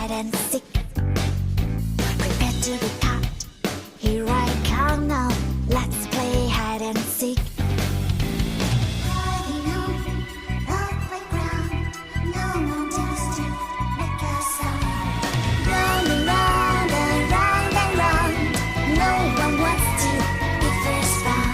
hide and seek. Prepare to be caught. Here I come now. Let's play hide and seek. Riding on the playground. No one dares to make a sound. Round and round and round and round. No one wants to be first found.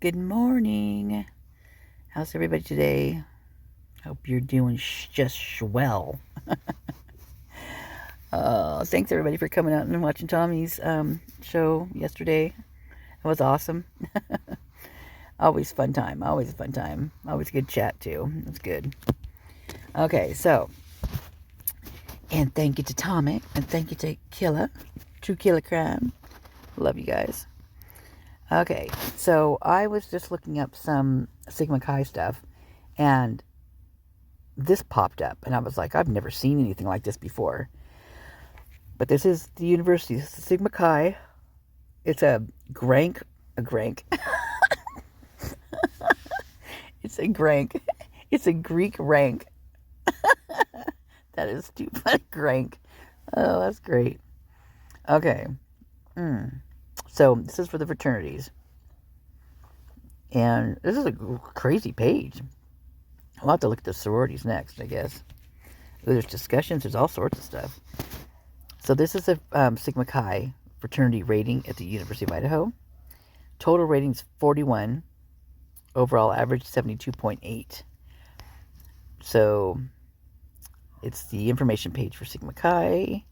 Good morning. How's everybody today? Hope you're doing just swell. Thanks everybody for coming out and watching Tommy's show yesterday. It was awesome. Always fun time. Always a fun time. Always good chat too. It was good. Okay, so, and thank you to Tommy, and thank you to Killa, True Killa Crime. Love you guys. Okay, so I was just looking up some Sigma Chi stuff, and this popped up, and I was like, I've never seen anything like this before. But this is the university. This is Sigma Chi. It's a grank. It's a grank. It's a Greek rank. That is too funny. Grank. Oh, that's great. Okay. So this is for the fraternities. And this is a crazy page. I'll have to look at the sororities next, I guess. Ooh, there's discussions. There's all sorts of stuff. So this is a Sigma Chi fraternity rating at the University of Idaho. Total ratings 41. Overall average 72.8. So it's the information page for Sigma Chi.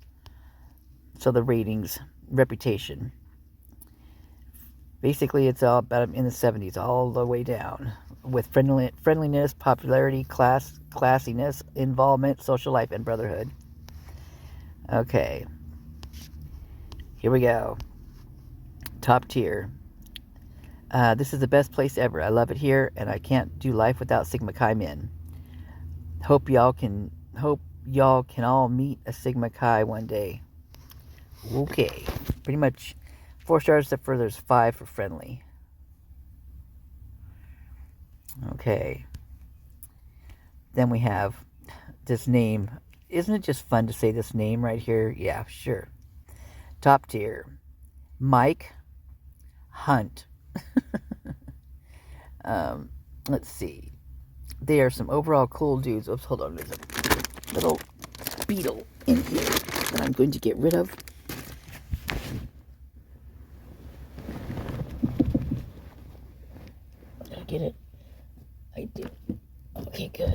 So the ratings, reputation. Basically, it's all about in the 70s, all the way down, with friendliness, popularity, classiness, involvement, social life, and brotherhood. Okay, here we go. Top tier. This is the best place ever. I love it here, and I can't do life without Sigma Chi men. Hope y'all can all meet a Sigma Chi one day. Okay, pretty much 4 stars, except for there's 5 for friendly. Okay. Then we have this name. Isn't it just fun to say this name right here? Yeah, sure. Top tier. Mike Hunt. Let's see. They are some overall cool dudes. Oops, hold on. There's a little beetle in here that I'm going to get rid of. Get it? I do. Okay, good.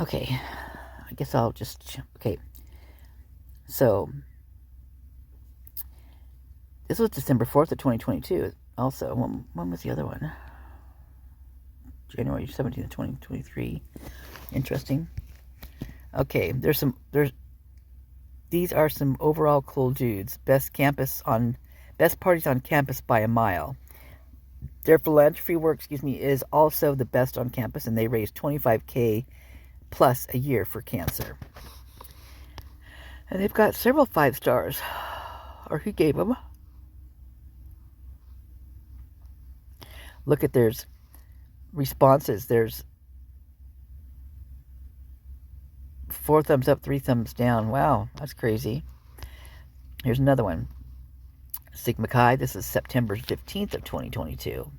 Okay, I guess I'll just, okay. So, this was December 4th of 2022. Also, when was the other one? January 17th, 2023. Interesting. Okay, these are some overall cool dudes. Best parties on campus by a mile. Their philanthropy work, is also the best on campus, and they raise $25,000 plus a year for cancer. And they've got several 5 stars. Or who gave them? Look at there's responses. There's 4 thumbs up, 3 thumbs down. Wow, that's crazy. Here's another one. Sigma Chi, this is September 15th of 2022.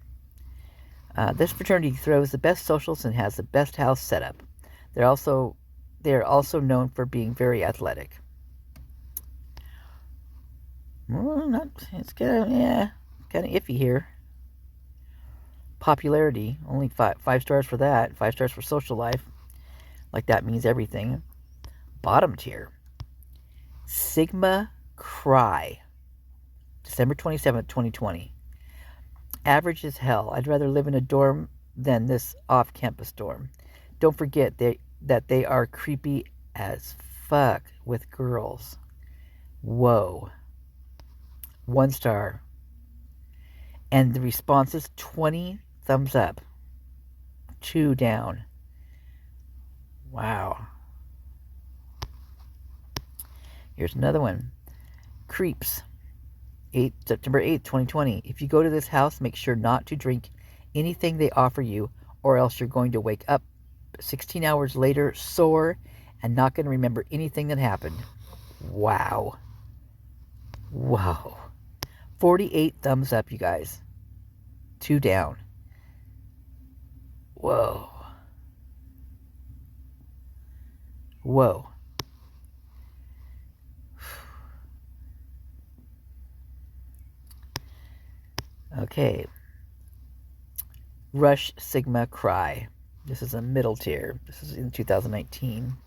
This fraternity throws the best socials and has the best house setup. They are also known for being very athletic. Well, it's kind of iffy here. Popularity, only 5 stars for that. 5 stars for social life. Like that means everything. Bottom tier. Sigma Chi. December 27th, 2020. Average as hell. I'd rather live in a dorm than this off-campus dorm. Don't forget that they are creepy as fuck with girls. Whoa. 1 star. And the response is 20 thumbs up. 2 down. Wow. Here's another one. Creeps. September 8th, 2020. If you go to this house, make sure not to drink anything they offer you, or else you're going to wake up 16 hours later sore and not going to remember anything that happened. Wow. Wow. 48 thumbs up, you guys. 2 down. Whoa. Whoa. Okay. Rush Sigma Cry. This is a middle tier. This is in 2019.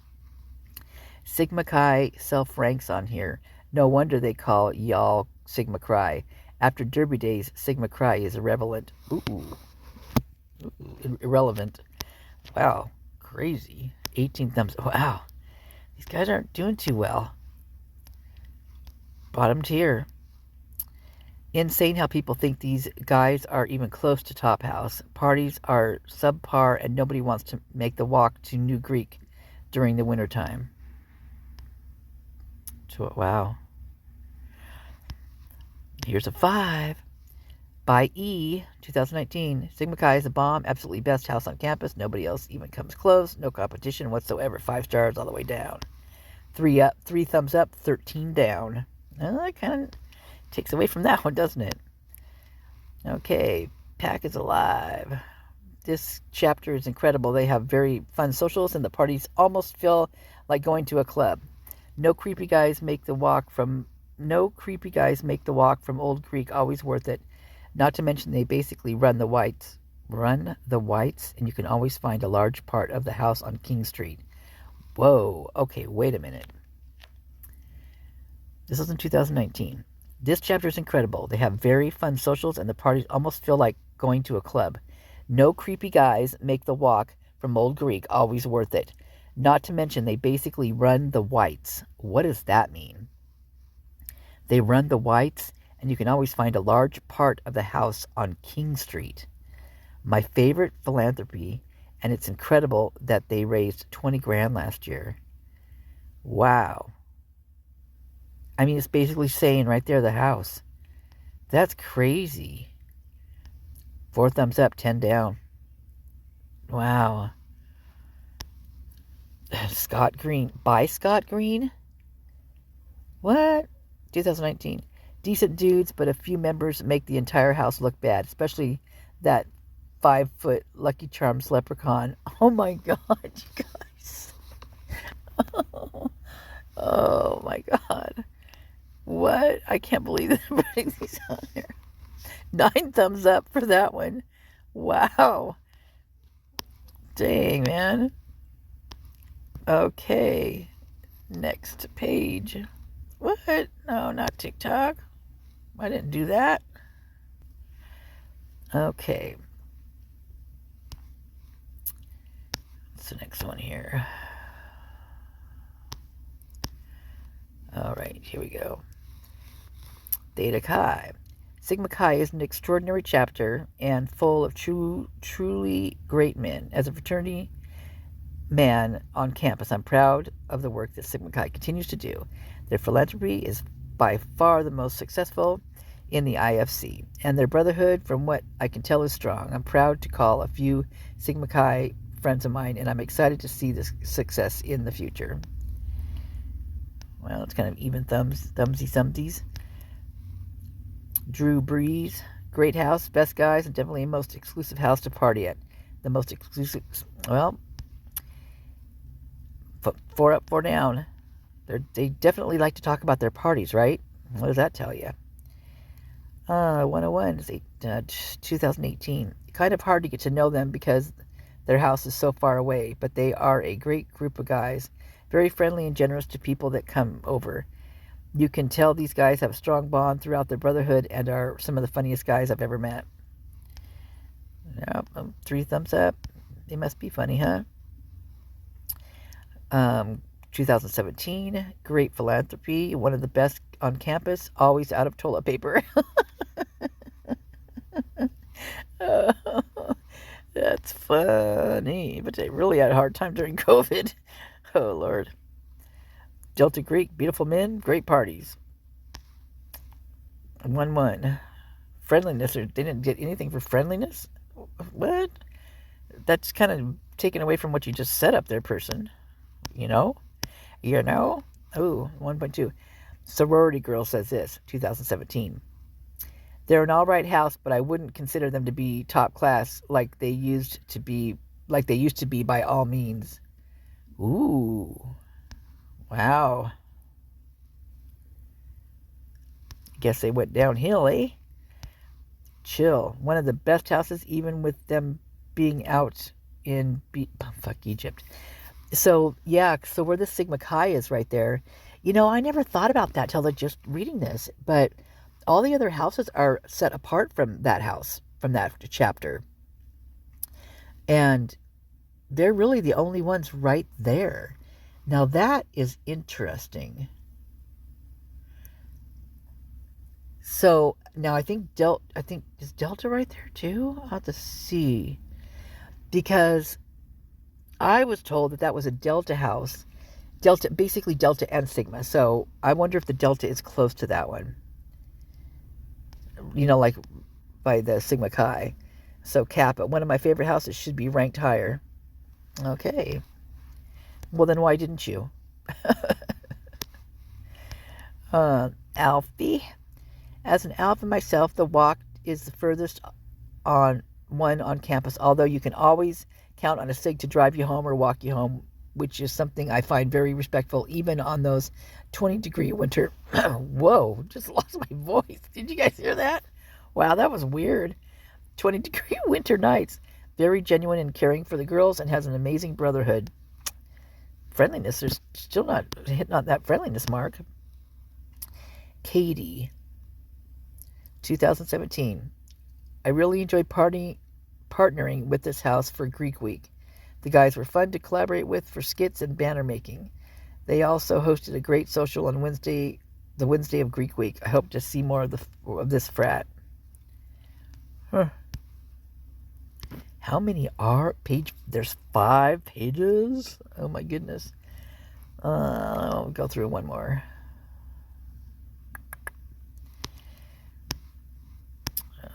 Sigma Chi self-ranks on here. No wonder they call y'all Sigma Cry. After Derby days, Sigma Cry is irrelevant. Irrelevant. Wow. Crazy. 18 thumbs. Wow. These guys aren't doing too well. Bottom tier. Insane how people think these guys are even close to Top House. Parties are subpar and nobody wants to make the walk to New Greek during the wintertime. Wow. Here's a 5. By E, 2019. Sigma Chi is a bomb. Absolutely best house on campus. Nobody else even comes close. No competition whatsoever. 5 stars all the way down. 3 up, 3 thumbs up, 13 down. That kind of takes away from that one, doesn't it? Okay, Pack is alive. This chapter is incredible. They have very fun socials, and the parties almost feel like going to a club. No creepy guys make the walk from Old Greek. Always worth it. Not to mention they basically run the whites, and you can always find a large part of the house on King Street. Whoa. Okay, wait a minute. This was in 2019. This chapter is incredible. They have very fun socials, and the parties almost feel like going to a club. No creepy guys make the walk from Old Greek. Always worth it. Not to mention they basically run the whites. What does that mean? They run the whites, and you can always find a large part of the house on King Street. My favorite philanthropy, and it's incredible that they raised 20 grand last year. Wow. I mean, it's basically saying right there the house. That's crazy. 4 thumbs up, 10 down. Wow. Scott Green. By Scott Green? What? 2019. Decent dudes, but a few members make the entire house look bad, especially that 5-foot Lucky Charms leprechaun. Oh my God, you guys. Oh my God. What? I can't believe that I'm putting these on here. 9 thumbs up for that one. Wow. Dang, man. Okay. Next page. What? No, not TikTok. I didn't do that. Okay. What's the next one here? All right, here we go. Theta Chi. Sigma Chi is an extraordinary chapter and full of truly great men. As a fraternity man on campus, I'm proud of the work that Sigma Chi continues to do. Their philanthropy is by far the most successful in the IFC, and their brotherhood, from what I can tell, is strong. I'm proud to call a few Sigma Chi friends of mine, and I'm excited to see this success in the future. Well, it's kind of even thumbsy-sumsies. Drew Breeze, great house, best guys, and definitely the most exclusive house to party at. The most exclusive, well, 4 up, 4 down. They definitely like to talk about their parties, right? What does that tell you? 101 is 2018. Kind of hard to get to know them because their house is so far away, but they are a great group of guys. Very friendly and generous to people that come over. You can tell these guys have a strong bond throughout their brotherhood and are some of the funniest guys I've ever met. Yep, 3 thumbs up. They must be funny, huh? Um, 2017, great philanthropy, one of the best on campus, always out of toilet paper. That's funny, but they really had a hard time during COVID. Oh, Lord. Delta Greek, beautiful men, great parties. 1-1. Friendliness, they didn't get anything for friendliness? What? That's kind of taken away from what you just said up there, person. You know? You know? Oh, 1.2. Sorority Girl says this, 2017. They're an all right house, but I wouldn't consider them to be top class like they used to be by all means. Ooh. Wow. Guess they went downhill, eh? Chill. One of the best houses, even with them being out in fuck Egypt. So yeah, so where the Sigma Chi is right there. You know, I never thought about that till just reading this, but all the other houses are set apart from that house, from that chapter. And they're really the only ones right there. Now that is interesting. So now I think is Delta right there too? I'll have to see. Because I was told that was a Delta house. Basically Delta and Sigma. So I wonder if the Delta is close to that one. You know, like by the Sigma Chi. So Kappa, one of my favorite houses, should be ranked higher. Okay. Well, then why didn't you? Alfie. As an alpha myself, the walk is the furthest on campus, although you can always count on a SIG to drive you home or walk you home, which is something I find very respectful, even on those 20-degree winter. Whoa, just lost my voice. Did you guys hear that? Wow, that was weird. 20-degree winter nights. Very genuine and caring for the girls and has an amazing brotherhood. Friendliness, they're still not hitting on that friendliness mark. Katie, 2017. I really enjoyed partnering with this house for Greek Week. The guys were fun to collaborate with for skits and banner making. They also hosted a great social on the Wednesday of Greek Week. I hope to see more of this frat. Huh. How many are page? There's 5 pages. Oh my goodness. I'll go through one more.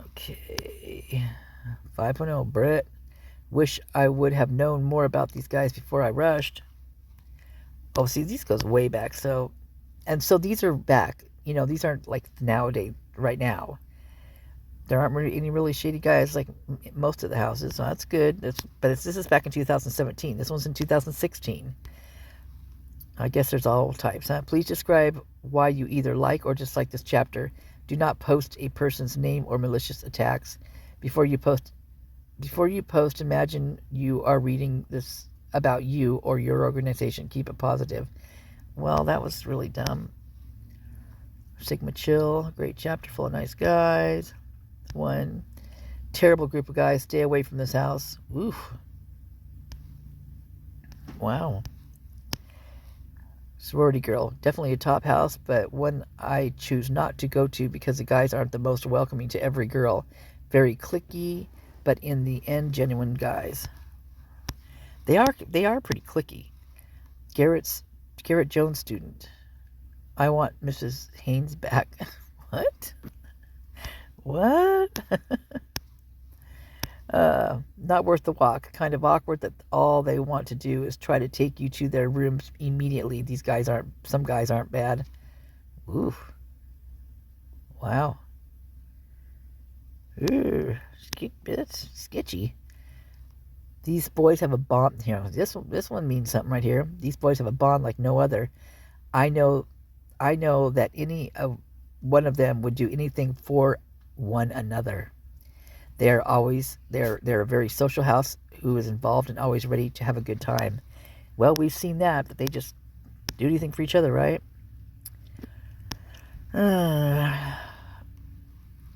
Okay. 5.0. Brett. Wish I would have known more about these guys before I rushed. Oh, see, these goes way back. So these are back. You know, these aren't like nowadays, right now. There aren't really any really shady guys like most of the houses, so that's good. This is back in 2017. This one's in 2016. I guess there's all types. Huh? Please describe why you either like or dislike this chapter. Do not post a person's name or malicious attacks. Before you post, imagine you are reading this about you or your organization. Keep it positive. Well, that was really dumb. Sigma Chill, great chapter full of nice guys. One terrible group of guys. Stay away from this house. Oof. Wow. Sorority Girl, definitely a top house, but one I choose not to go to because the guys aren't the most welcoming to every girl. Very cliquey, but in the end, genuine guys. They are pretty cliquey. Garrett Jones student. I want Mrs. Haynes back. What? What? Not worth the walk. Kind of awkward that all they want to do is try to take you to their rooms immediately. Some guys aren't bad. Oof. Wow. Ooh, it's sketchy. These boys have a bond. You know, this one means something right here. These boys have a bond like no other. I know that one of them would do anything for one another. They're a very social house who is involved and always ready to have a good time. Well, we've seen that, but they just do anything for each other, right?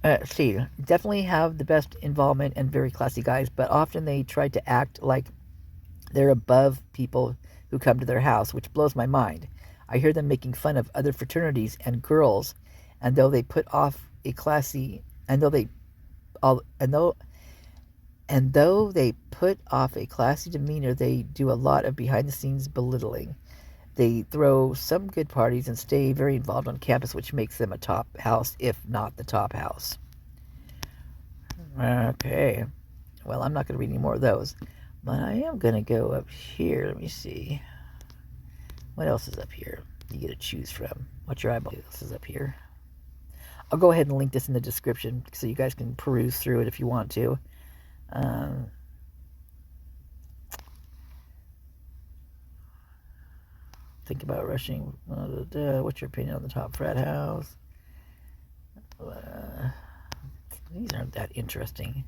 Let's see. Definitely have the best involvement and very classy guys, but often they try to act like they're above people who come to their house, which blows my mind. I hear them making fun of other fraternities and girls, and though they put off a classy and though they all and though they put off a classy demeanor, they do a lot of behind the scenes belittling. They throw some good parties and stay very involved on campus, which makes them a top house, if not the top house. Okay. Well, I'm not going to read any more of those. But I am going to go up here. Let me see. What else is up here? You get to choose from. What's your eyeball? What else is up here? I'll go ahead and link this in the description so you guys can peruse through it if you want to. Think about rushing. What's your opinion on the top frat house? These aren't that interesting.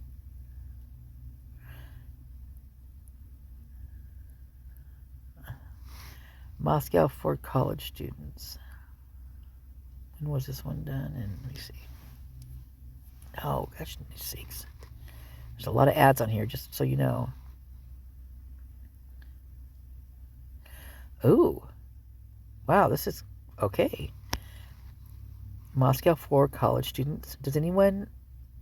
Moscow for college students. When was this one done? And let me see. Oh, gosh, sakes. There's a lot of ads on here, just so you know. Oh. Wow, this is okay. Moscow for college students. Does anyone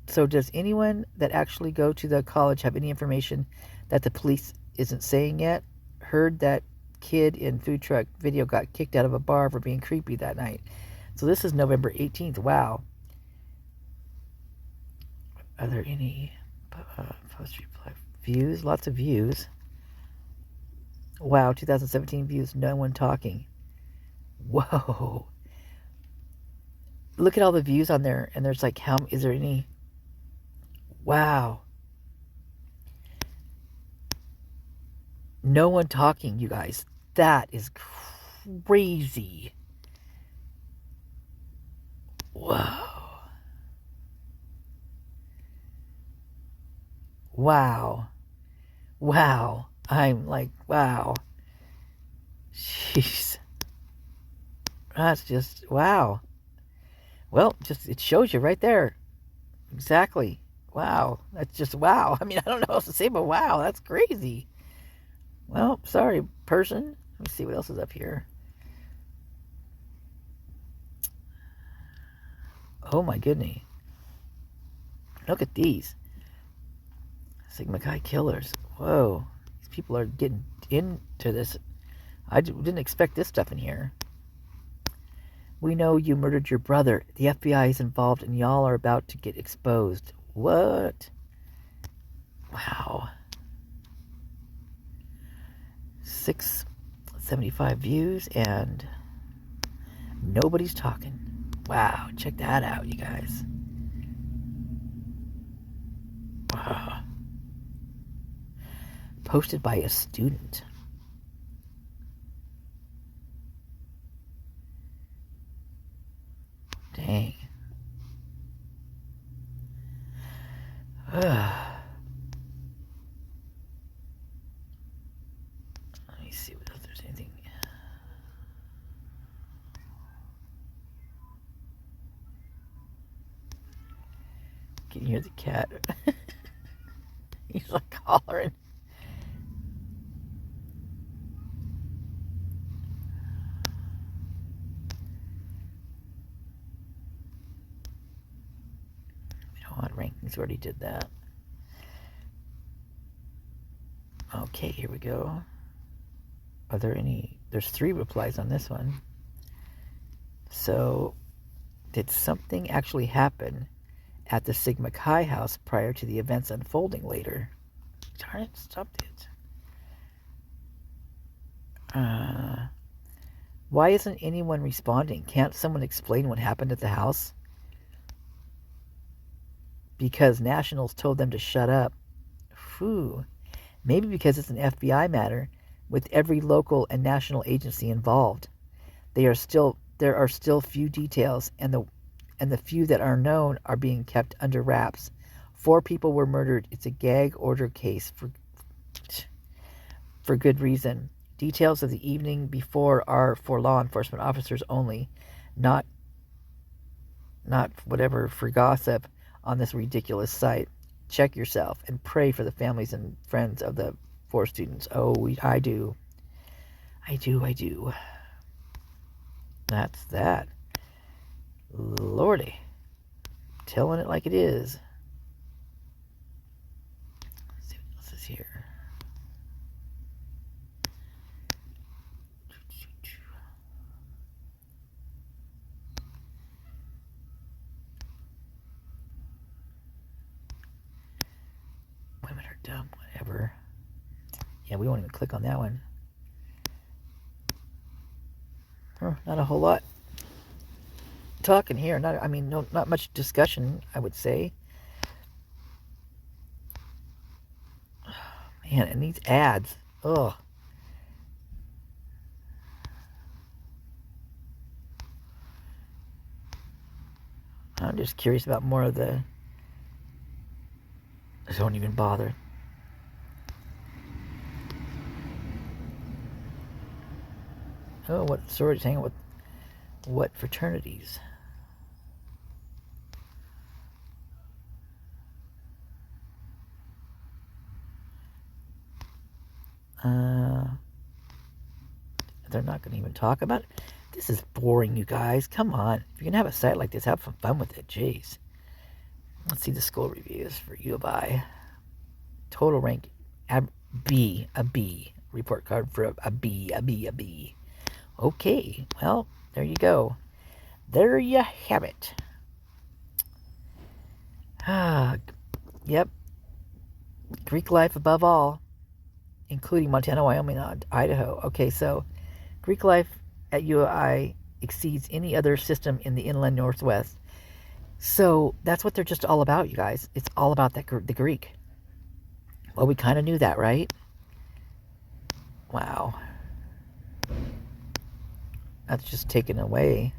that actually go to the college have any information that the police isn't saying yet? Heard that kid in food truck video got kicked out of a bar for being creepy that night. So this is November 18th. Wow. Are there any post reply views? Lots of views. Wow, 2017 views. No one talking. Whoa. Look at all the views on there, and there's like, how is there any? Wow. No one talking, you guys. That is crazy. Whoa. Wow. Wow. I'm like, wow. Jeez. That's just, wow. Well, just, it shows you right there. Exactly. Wow. That's just, wow. I mean, I don't know what else to say, but wow, that's crazy. Well, sorry, person. Let me see what else is up here. Oh my goodness. Look at these. Sigma Chi killers. Whoa. These people are getting into this. I didn't expect this stuff in here. We know you murdered your brother. The FBI is involved and y'all are about to get exposed. What? Wow. 675 views and nobody's talking. Wow, check that out, you guys. Wow. Posted by a student. Dang. Let me see if there's anything. Can you hear the cat? He's like hollering. Rankings already did that. Okay, here we go. Are there any? There's 3 replies on this one. So, did something actually happen at the Sigma Chi house prior to the events unfolding later? Darn it, stopped it. Why isn't anyone responding? Can't someone explain what happened at the house? Because nationals told them to shut up. Phew. Maybe because it's an FBI matter with every local and national agency involved. There are still few details, and the few that are known are being kept under wraps. 4 people were murdered. It's a gag order case for good reason. Details of the evening before are for law enforcement officers only, not whatever for gossip on this ridiculous site. Check yourself and pray for the families and friends of the 4 students. Oh, I do. I do. That's that. Lordy. Telling it like it is. Let's see what else is here. Women are dumb, whatever. Yeah, we won't even click on that one. Not a whole lot talking here. Not much discussion, I would say. Man, and these ads. Ugh. I'm just curious about more of the... Don't even bother. Oh, what sororities? Hang on, what fraternities? They're not going to even talk about it. This is boring, you guys. Come on. If you're going to have a site like this, have some fun with it. Jeez. Let's see the school reviews for U of I. Total rank, a B. Report card for a B. Okay, well, there you go. There you have it. Yep. Greek life above all, including Montana, Wyoming, and Idaho. Okay, so Greek life at UI exceeds any other system in the inland Northwest. So that's what they're just all about, you guys. It's all about the Greek. Well, we kind of knew that, right? Wow. That's just taken away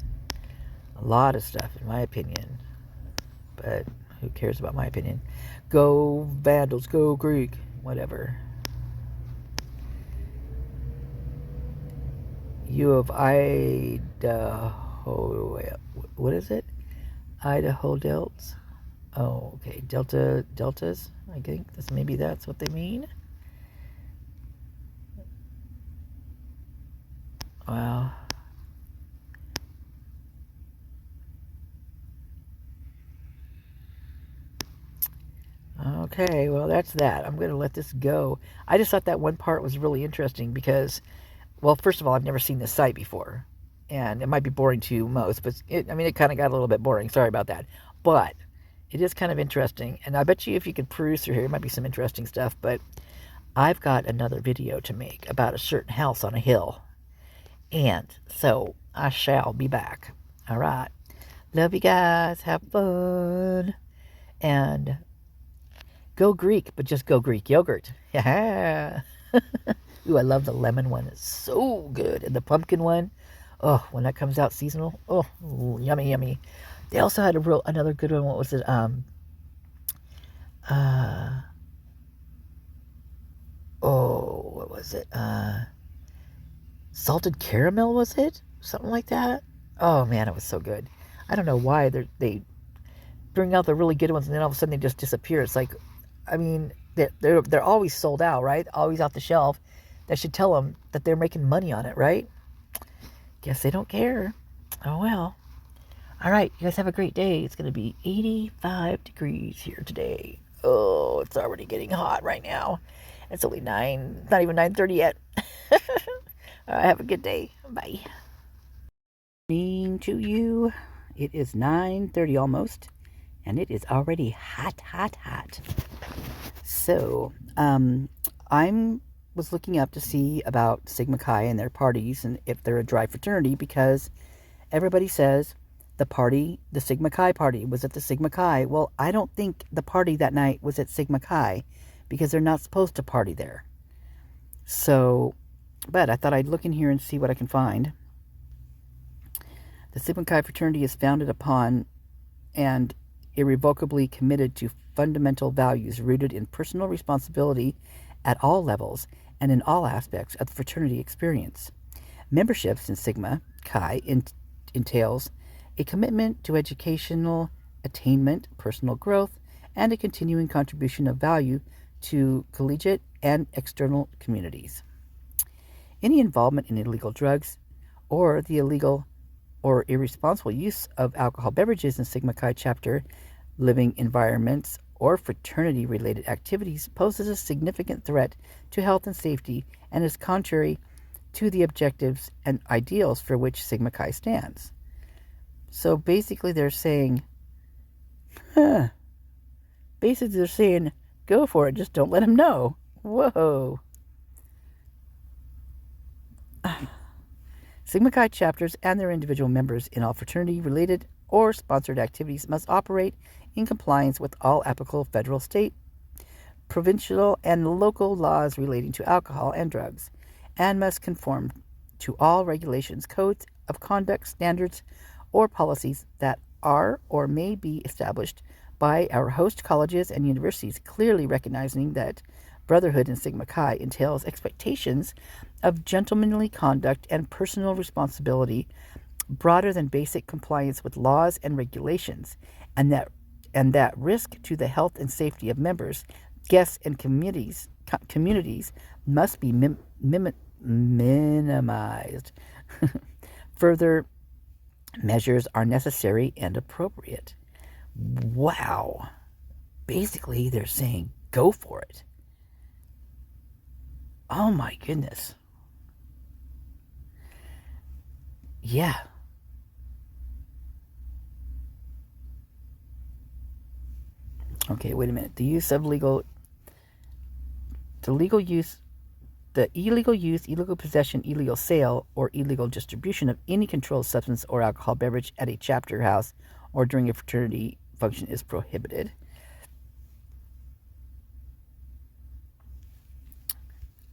a lot of stuff, in my opinion. But who cares about my opinion? Go Vandals, go Greek, whatever. U of Idaho, what is it? Idaho Delts. Oh, okay, deltas. I think maybe that's what they mean. Wow. Okay, well, that's that. I'm going to let this go. I just thought that one part was really interesting because, well, first of all, I've never seen this site before. And it might be boring to most, but it kind of got a little bit boring. Sorry about that. But it is kind of interesting. And I bet you if you could peruse through here, it might be some interesting stuff. But I've got another video to make about a certain house on a hill. And so I shall be back. All right. Love you guys. Have fun. And go Greek, but just go Greek yogurt. Yeah. Ooh, I love the lemon one. It's so good. And the pumpkin one. Oh, when that comes out seasonal. Oh, ooh, yummy, yummy. They also had another good one. What was it? What was it? Salted caramel, was it? Something like that. Oh man, it was so good. I don't know why they bring out the really good ones and then all of a sudden they just disappear. It's like, I mean, they're always sold out, right? Always off the shelf. That should tell them that they're making money on it, right? Guess they don't care. Oh well. All right, you guys have a great day. It's going to be 85 degrees here today. Oh, it's already getting hot right now. It's only not even 9:30 yet. All right, have a good day. Bye. Morning to you. It is 9:30 almost, and it is already hot. So, I was looking up to see about Sigma Chi and their parties and if they're a dry fraternity because everybody says the Sigma Chi party was at the Sigma Chi. Well, I don't think the party that night was at Sigma Chi because they're not supposed to party there. So, but I thought I'd look in here and see what I can find. The Sigma Chi fraternity is founded upon and irrevocably committed to fundamental values rooted in personal responsibility at all levels and in all aspects of the fraternity experience. Memberships in Sigma Chi entails a commitment to educational attainment, personal growth, and a continuing contribution of value to collegiate and external communities. Any involvement in illegal drugs or the illegal or irresponsible use of alcohol beverages in Sigma Chi chapter living environments or fraternity-related activities poses a significant threat to health and safety and is contrary to the objectives and ideals for which Sigma Chi stands. So basically they're saying, go for it, just don't let them know. Whoa. Sigma Chi chapters and their individual members in all fraternity-related or sponsored activities must operate in compliance with all applicable federal, state, provincial, and local laws relating to alcohol and drugs, and must conform to all regulations, codes of conduct, standards, or policies that are or may be established by our host colleges and universities, clearly recognizing that brotherhood in Sigma Chi entails expectations of gentlemanly conduct and personal responsibility broader than basic compliance with laws and regulations, and that risk to the health and safety of members, guests, and communities must be minimized. Further measures are necessary and appropriate. Wow. Basically, they're saying go for it. Oh my goodness. Yeah. Okay, wait a minute. The illegal use, illegal possession, illegal sale, or illegal distribution of any controlled substance or alcohol beverage at a chapter house or during a fraternity function is prohibited.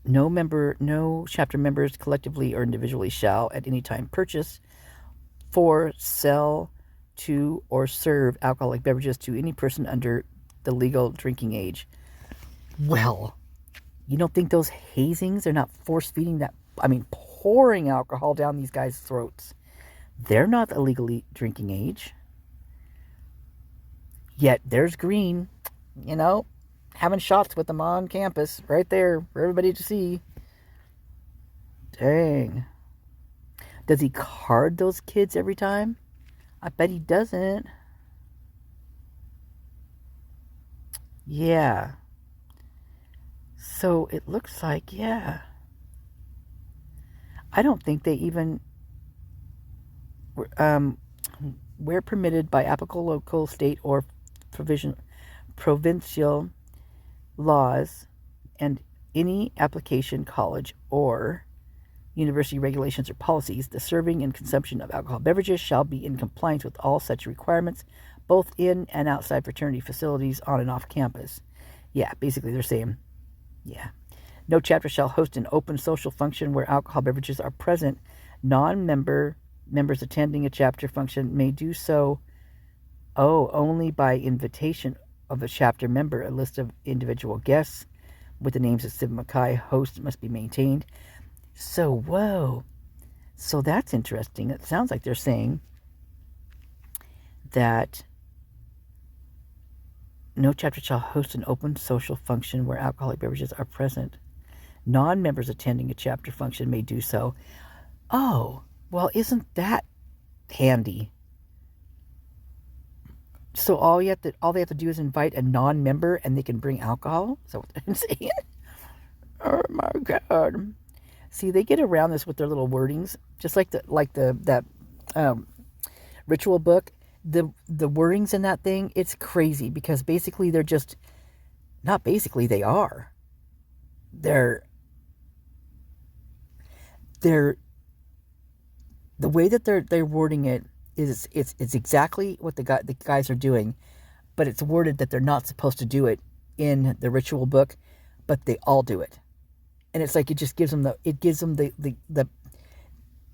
No chapter members collectively or individually shall at any time purchase, sell to, or serve alcoholic beverages to any person under the legal drinking age. Well, you don't think those hazings are not force-feeding pouring alcohol down these guys' throats? They're not the legally drinking age. Yet there's Green, having shots with them on campus, right there for everybody to see. Dang. Does he card those kids every time? I bet he doesn't. Yeah. So it looks like, yeah. I don't think they even where permitted by applicable local, state, or provincial laws and any application, college, or university regulations or policies, the serving and consumption of alcohol beverages shall be in compliance with all such requirements, both in and outside fraternity facilities on and off campus. Yeah, basically they're saying, yeah. No chapter shall host an open social function where alcohol beverages are present. Members attending a chapter function may do so, only by invitation of a chapter member. A list of individual guests with the names of Sigma Chi hosts must be maintained. So, whoa. So that's interesting. It sounds like they're saying that no chapter shall host an open social function where alcoholic beverages are present. Non-members attending a chapter function may do so. Oh, well, isn't that handy? So all they have to do is invite a non-member and they can bring alcohol? Is that what I'm saying? Oh my God. See, they get around this with their little wordings, just like that ritual book. The wordings in that thing, it's crazy because basically they are. The way that they're wording it is it's exactly what the guys are doing, but it's worded that they're not supposed to do it in the ritual book, but they all do it. And it's like it gives them the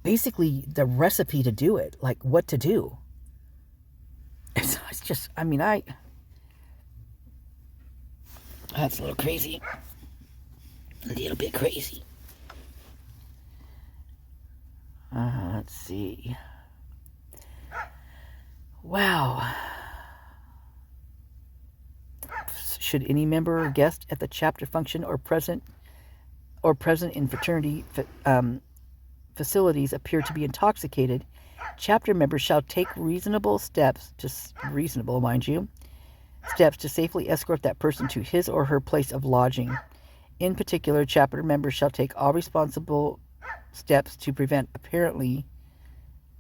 basically the recipe to do it, like what to do. It's just, that's a little crazy. A little bit crazy. Let's see. Wow. Should any member or guest at the chapter function or present or present in fraternity facilities appear to be intoxicated, chapter members shall take reasonable steps mind you, steps to safely escort that person to his or her place of lodging. In particular, chapter members shall take all responsible steps to prevent apparently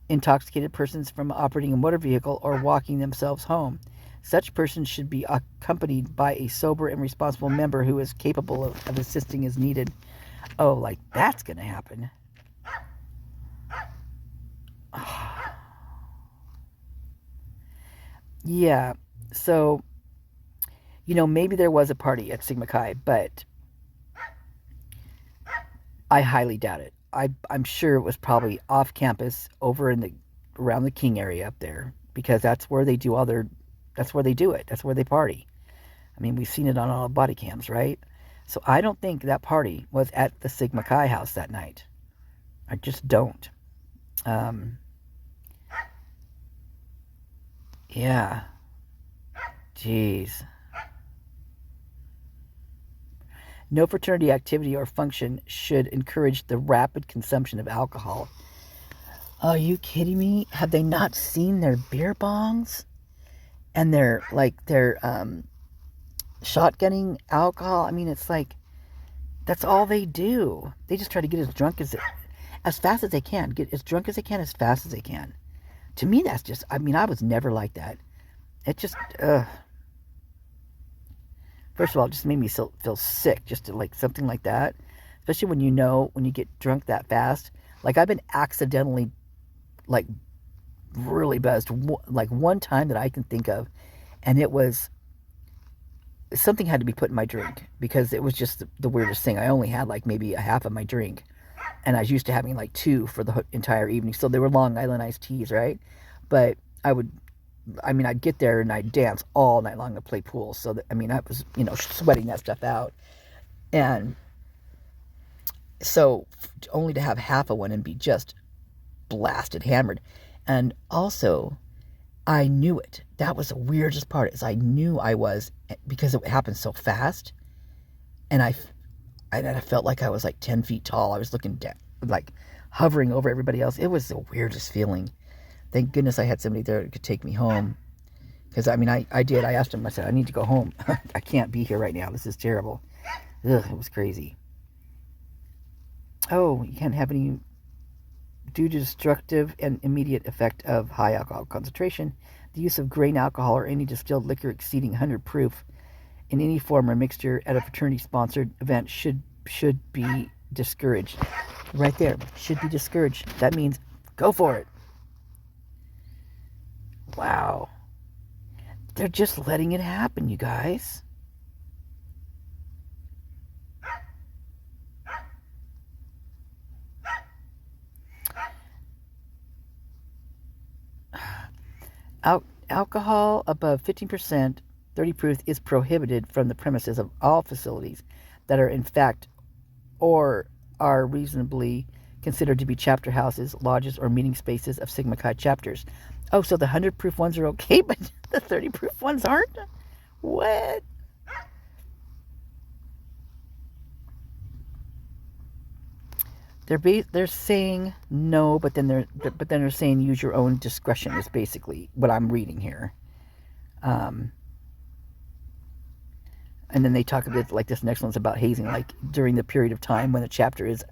intoxicated persons from operating a motor vehicle or walking themselves home. Such persons should be accompanied by a sober and responsible member who is capable of assisting as needed. Oh, like that's going to happen. Yeah, so, maybe there was a party at Sigma Chi, but I highly doubt it. I'm sure it was probably off campus over around the King area up there, because that's where they do that's where they do it. That's where they party. I mean, we've seen it on all the body cams, right? So I don't think that party was at the Sigma Chi house that night. I just don't. Yeah. Jeez. No fraternity activity or function should encourage the rapid consumption of alcohol. Are you kidding me? Have they not seen their beer bongs? And they're shotgunning alcohol? I mean, it's like, that's all they do. They just try to get as fast as they can. Get as drunk as they can, as fast as they can. To me, that's just, I was never like that. It just, first of all, it just made me feel sick, just to something like that. Especially when when you get drunk that fast. Like, I've been accidentally, really buzzed, one time that I can think of, and it was, something had to be put in my drink, because it was just the weirdest thing. I only had maybe a half of my drink, and I was used to having 2 for the entire evening. So they were Long Island iced teas, right? But I'd get there and I'd dance all night long and play pool. So that, I was, sweating that stuff out. And so only to have half of one and be just blasted, hammered. And also, I knew it. That was the weirdest part, is I knew I was, because it happened so fast. And I felt like I was 10 feet tall. I was looking down, hovering over everybody else. It was the weirdest feeling. Thank goodness I had somebody there that could take me home. Because, I did. I asked him, I said, I need to go home. I can't be here right now. This is terrible. Ugh, it was crazy. Oh, you can't have any, due to destructive and immediate effect of high alcohol concentration, the use of grain alcohol or any distilled liquor exceeding 100 proof in any form or mixture at a fraternity-sponsored event should be discouraged. Right there. Should be discouraged. That means go for it. Wow. They're just letting it happen, you guys. Alcohol above 15%, 30 proof, is prohibited from the premises of all facilities that are in fact or are reasonably considered to be chapter houses, lodges, or meeting spaces of Sigma Chi chapters. Oh, so the 100 proof ones are okay, but the 30 proof ones aren't? What? They're saying no, but then they're saying use your own discretion is basically what I'm reading here. And then they talk a bit this next one's about hazing, during the period of time when the chapter is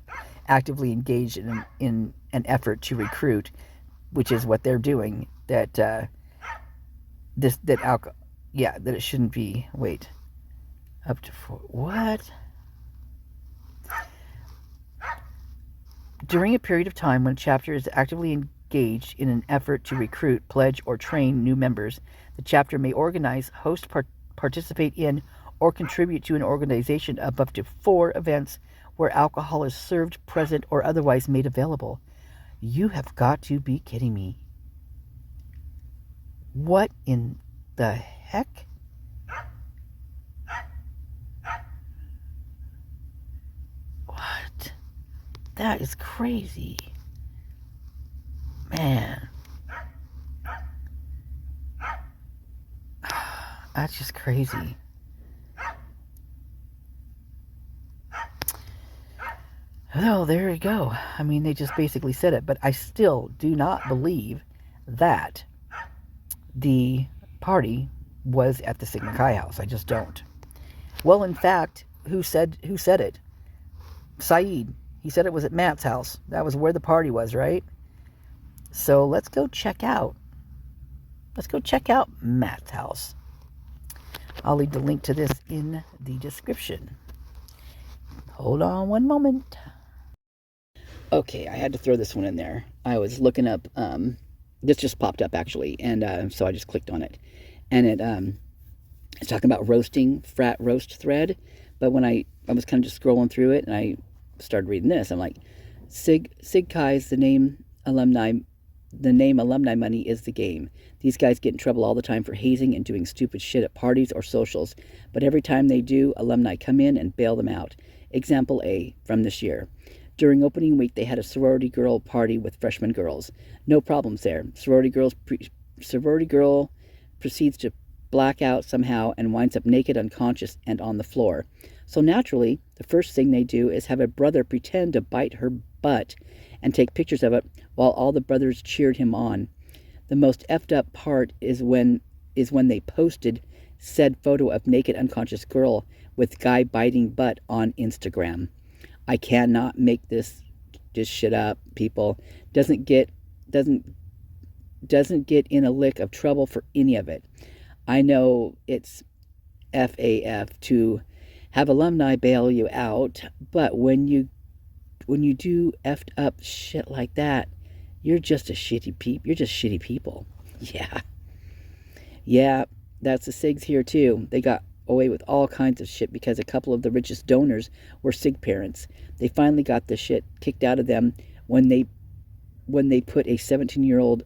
actively engaged in an effort to recruit, which is what they're doing. That that it shouldn't be. Wait, up to 4. What? During a period of time when a chapter is actively engaged in an effort to recruit, pledge, or train new members, the chapter may organize, host, participate in, or contribute to an organization of up to 4 events where alcohol is served, present, or otherwise made available. You have got to be kidding me. What in the heck? What? That is crazy. Man. That's just crazy. Oh, there you go. I mean, they just basically said it, but I still do not believe that the party was at the Sigma Chi house. I just don't. Well, in fact, who said it? Saeed. He said it was at Matt's house. That was where the party was, right? So let's go check out. Let's go check out Matt's house. I'll leave the link to this in the description. Hold on one moment. Okay, I had to throw this one in there. I was looking up, this just popped up actually, and so I just clicked on it. And it's talking about roasting, frat roast thread. But when I was kind of just scrolling through it, and I started reading this, I'm like, Sig Chi's the name alumni money is the game. These guys get in trouble all the time for hazing and doing stupid shit at parties or socials. But every time they do, alumni come in and bail them out. Example A from this year. During opening week, they had a sorority girl party with freshman girls. No problems there. Sorority girl proceeds to black out somehow and winds up naked, unconscious, and on the floor. So naturally, the first thing they do is have a brother pretend to bite her butt and take pictures of it while all the brothers cheered him on. The most effed up part is when they posted said photo of naked, unconscious girl with guy biting butt on Instagram. I cannot make this shit up, people. Doesn't get in a lick of trouble for any of it. I know it's FAF to have alumni bail you out, but when you do effed up shit like that, you're just shitty people. Yeah, that's the SIGs here too. They got away with all kinds of shit because a couple of the richest donors were SIG parents. They finally got the shit kicked out of them when they put a 17-year-old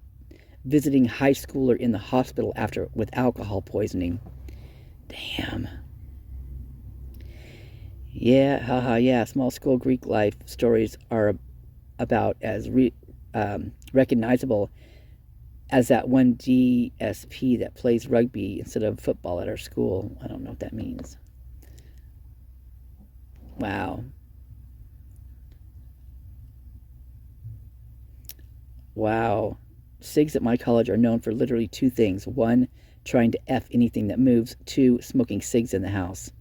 visiting high schooler in the hospital with alcohol poisoning. Damn. Yeah, haha, yeah. Small school Greek life stories are about as recognizable as that one DSP that plays rugby instead of football at our school. I don't know what that means. Wow. SIGs at my college are known for literally two things. One, trying to F anything that moves. Two, smoking cigs in the house.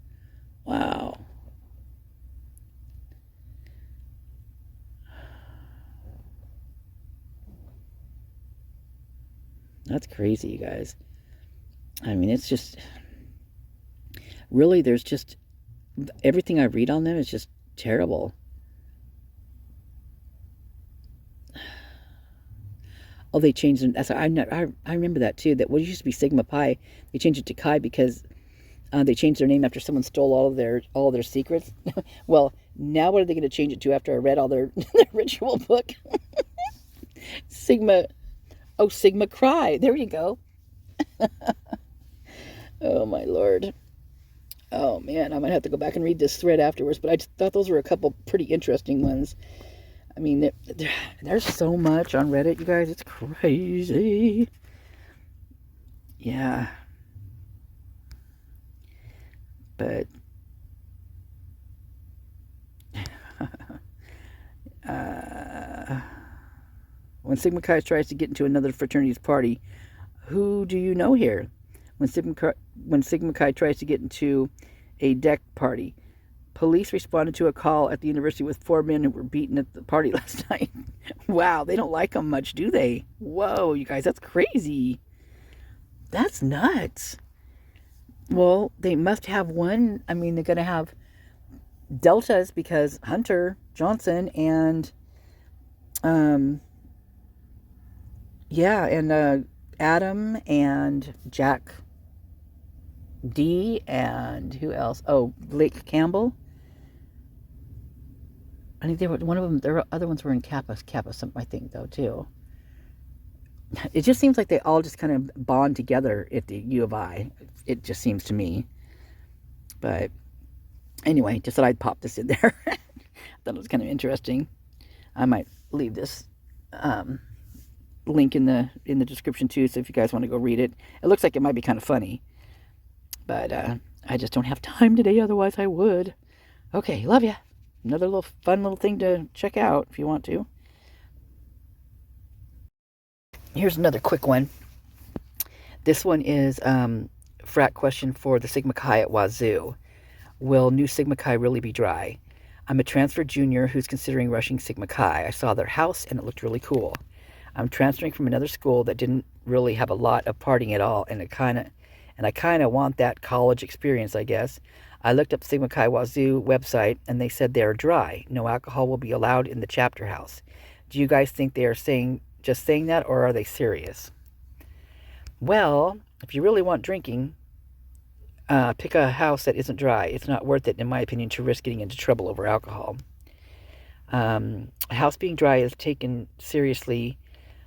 Wow. That's crazy, you guys. I mean, it's just... Really, there's just... Everything I read on them is just terrible. Oh, they changed them. I remember that too. That what used to be Sigma Pi, they changed it to Chi because they changed their name after someone stole all of their secrets. Well, now what are they going to change it to after I read all their ritual book? Sigma Cry. There you go. Oh my lord. Oh man, I might have to go back and read this thread afterwards. But I just thought those were a couple pretty interesting ones. I mean, there's so much on Reddit, you guys. It's crazy. Yeah. But... when Sigma Chi tries to get into another fraternity's party, who do you know here? When Sigma Chi tries to get into a deck party, police responded to a call at the university with 4 men who were beaten at the party last night. Wow, they don't like them much, do they? Whoa, you guys, that's crazy. That's nuts. Well, they must have one. I mean, they're going to have deltas because Hunter Johnson and, Adam and Jack D and who else? Oh, Blake Campbell. I think they were one of them. Their other ones were in Kappa, something I think though too. It just seems like they all just kind of bond together at the U of I. It just seems to me. But anyway, just thought I'd pop this in there. Thought it was kind of interesting. I might leave this link in the description too, so if you guys want to go read it. It looks like it might be kind of funny. But I just don't have time today, otherwise I would. Okay, love ya. Another little fun little thing to check out if you want to. Here's another quick one. This one is frat question for the Sigma Chi at Wazoo. Will new Sigma Chi really be dry? I'm a transfer junior who's considering rushing Sigma Chi. I saw their house and it looked really cool. I'm transferring from another school that didn't really have a lot of partying at all, and I kind of want that college experience, I guess. I looked up Sigma Chi Wazoo website and they said they are dry. No alcohol will be allowed in the chapter house. Do you guys think they are just saying that, or are they serious? Well, if you really want drinking, pick a house that isn't dry. It's not worth it, in my opinion, to risk getting into trouble over alcohol. A house being dry is taken seriously,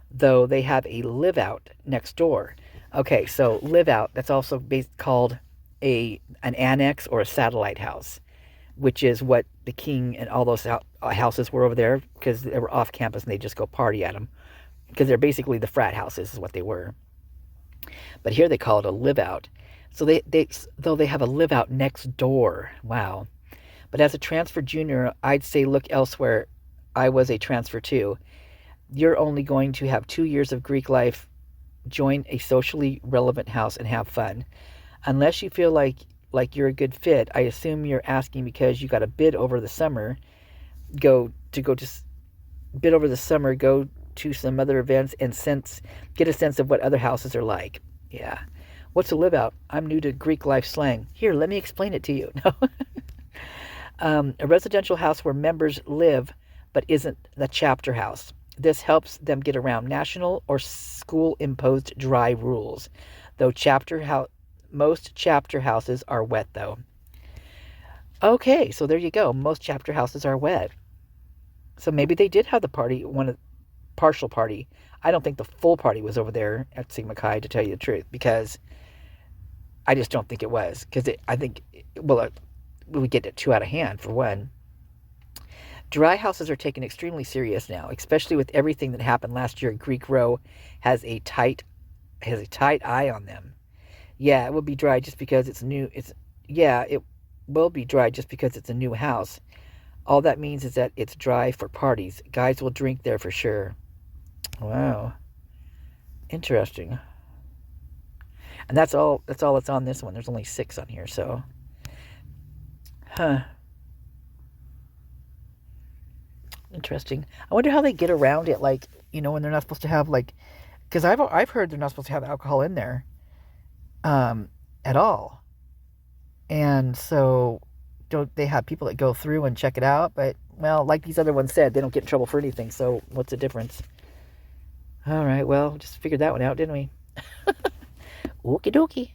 though they have a live-out next door. Okay, so live-out, that's also called an annex or a satellite house, which is what the King and all those houses were over there, because they were off campus and they just go party at them, because they're basically the frat houses is what they were. But here they call it a live-out. So though they have a live-out next door. Wow. But as a transfer junior, I'd say look elsewhere. I was a transfer too. You're only going to have 2 years of Greek life. Join a socially relevant house and have fun. Unless you feel like you're a good fit, I assume you're asking because you got a bid over the summer. Go to some other events and get a sense of what other houses are like. Yeah. What's a live out? I'm new to Greek life slang. Here, let me explain it to you. No. A residential house where members live but isn't the chapter house. This helps them get around national or school-imposed dry rules. Though most chapter houses are wet, though. Okay, so there you go. Most chapter houses are wet. So maybe they did have the partial party. I don't think the full party was over there at Sigma Chi, to tell you the truth, because I just don't think it was. Because we get it too out of hand, for one. Dry houses are taken extremely serious now, especially with everything that happened last year. Greek Row has a tight eye on them. Yeah, it will be dry just because it's new. It will be dry just because it's a new house. All that means is that it's dry for parties. Guys will drink there for sure. Wow. Interesting. And that's all that's on this one. There's only 6 on here, so. Huh. Interesting. I wonder how they get around it, when they're not supposed to have, because I've heard they're not supposed to have alcohol in there at all. And so don't they have people that go through and check it out? But, well, like these other ones said, they don't get in trouble for anything, so what's the difference? All right, well, just figured that one out, didn't we? Okie dokie.